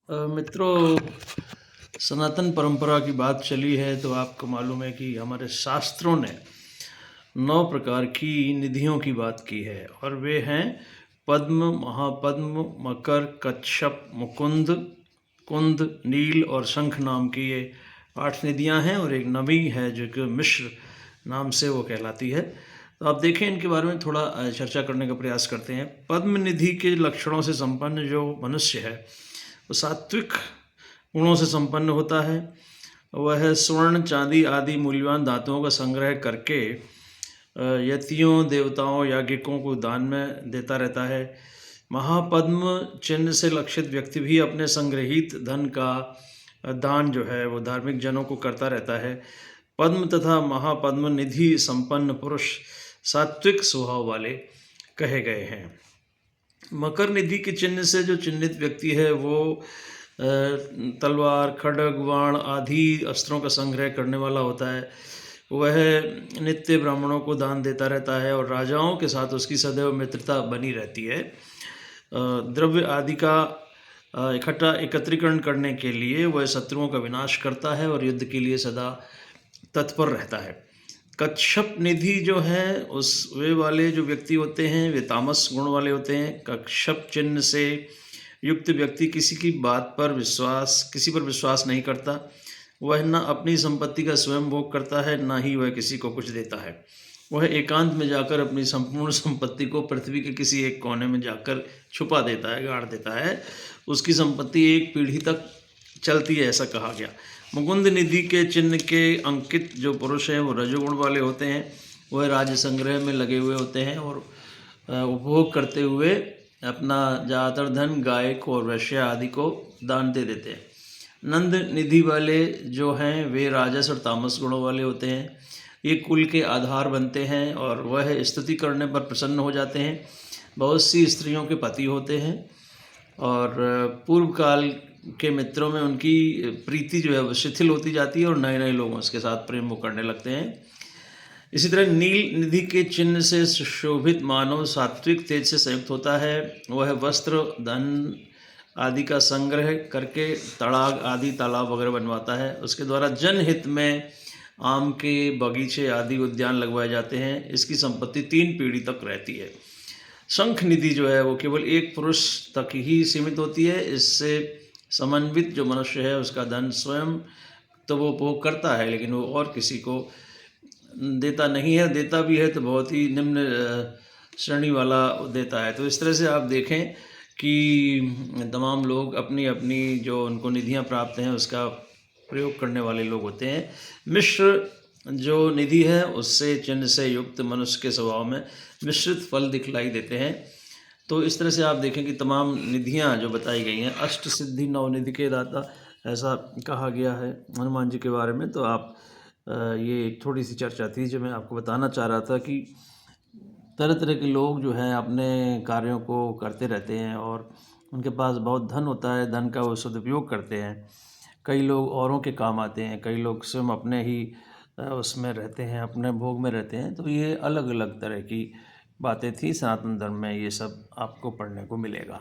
मित्रों, सनातन परंपरा की बात चली है तो आपको मालूम है कि हमारे शास्त्रों ने 9 प्रकार की निधियों की बात की है और वे हैं पद्म, महापद्म, मकर, कच्छप, मुकुंद, कुंद, नील और शंख नाम की ये 8 निधियां हैं और एक नवी है जो कि मिश्र नाम से वो कहलाती है। तो आप देखें, इनके बारे में थोड़ा चर्चा करने का प्रयास करते हैं। पद्म निधि के लक्षणों से संपन्न जो मनुष्य है वो सात्विक गुणों से संपन्न होता है। वह स्वर्ण, चांदी आदि मूल्यवान धातुओं का संग्रह करके यतियों, देवताओं, याज्ञिकों को दान में देता रहता है। महापद्म चिन्ह से लक्षित व्यक्ति भी अपने संग्रहित धन का दान जो है वो धार्मिक जनों को करता रहता है। पद्म तथा महापद्म निधि संपन्न पुरुष सात्विक स्वभाव वाले कहे गए हैं। मकर निधि के चिन्ह से जो चिन्हित व्यक्ति है वो तलवार, खड्ग, बाण आदि अस्त्रों का संग्रह करने वाला होता है। वह नित्य ब्राह्मणों को दान देता रहता है और राजाओं के साथ उसकी सदैव मित्रता बनी रहती है। द्रव्य आदि का एकत्रीकरण करने के लिए वह शत्रुओं का विनाश करता है और युद्ध के लिए सदा तत्पर रहता है। कच्छप निधि जो है वे वाले जो व्यक्ति होते हैं वे तामस गुण वाले होते हैं। कच्छप चिन्ह से युक्त व्यक्ति किसी पर विश्वास नहीं करता। वह न अपनी संपत्ति का स्वयं भोग करता है, न ही वह किसी को कुछ देता है। वह एकांत में जाकर अपनी संपूर्ण संपत्ति को पृथ्वी के किसी एक कोने में जाकर छुपा देता है, गाड़ देता है। उसकी संपत्ति एक पीढ़ी तक चलती है, ऐसा कहा गया। मुकुंद निधि के चिन्ह के अंकित जो पुरुष हैं वो रजोगुण वाले होते हैं। वह राज्य संग्रह में लगे हुए होते हैं और उपभोग करते हुए अपना ज़्यादातर धन गाय को और वैश्य आदि को दान दे देते हैं। नंद निधि वाले जो हैं वे राजस और तामस गुणों वाले होते हैं। ये कुल के आधार बनते हैं और वह स्तुति करने पर प्रसन्न हो जाते हैं। बहुत सी स्त्रियों के पति होते हैं और पूर्व काल के मित्रों में उनकी प्रीति जो है वो शिथिल होती जाती है और नए नए लोग उसके साथ प्रेम वो करने लगते हैं। इसी तरह नील निधि के चिन्ह से सुशोभित मानव सात्विक तेज से संयुक्त होता है। वह वस्त्र, धन आदि का संग्रह करके तड़ाग आदि तालाब वगैरह बनवाता है। उसके द्वारा जनहित में आम के बगीचे आदि उद्यान लगवाए जाते हैं। इसकी संपत्ति 3 पीढ़ी तक रहती है। शंख निधि जो है वो केवल एक पुरुष तक ही सीमित होती है। इससे समन्वित जो मनुष्य है उसका धन स्वयं तो वो उपभोग करता है लेकिन वो और किसी को देता नहीं है। देता भी है तो बहुत ही निम्न श्रेणी वाला देता है। तो इस तरह से आप देखें कि तमाम लोग अपनी अपनी जो उनको निधियां प्राप्त हैं उसका प्रयोग करने वाले लोग होते हैं। मिश्र जो निधि है उससे चिन्ह से युक्त मनुष्य के स्वभाव में मिश्रित फल दिखलाई देते हैं। तो इस तरह से आप देखें कि तमाम निधियां जो बताई गई हैं, अष्ट सिद्धि 9 निधि के दाता ऐसा कहा गया है हनुमान जी के बारे में। तो आप ये एक थोड़ी सी चर्चा थी जो मैं आपको बताना चाह रहा था कि तरह तरह के लोग जो हैं अपने कार्यों को करते रहते हैं और उनके पास बहुत धन होता है। धन का वो सदुपयोग करते हैं। कई लोग औरों के काम आते हैं, कई लोग स्वयं अपने ही उसमें रहते हैं, अपने भोग में रहते हैं। तो ये अलग अलग तरह की बातें थी। सनातन धर्म में ये सब आपको पढ़ने को मिलेगा।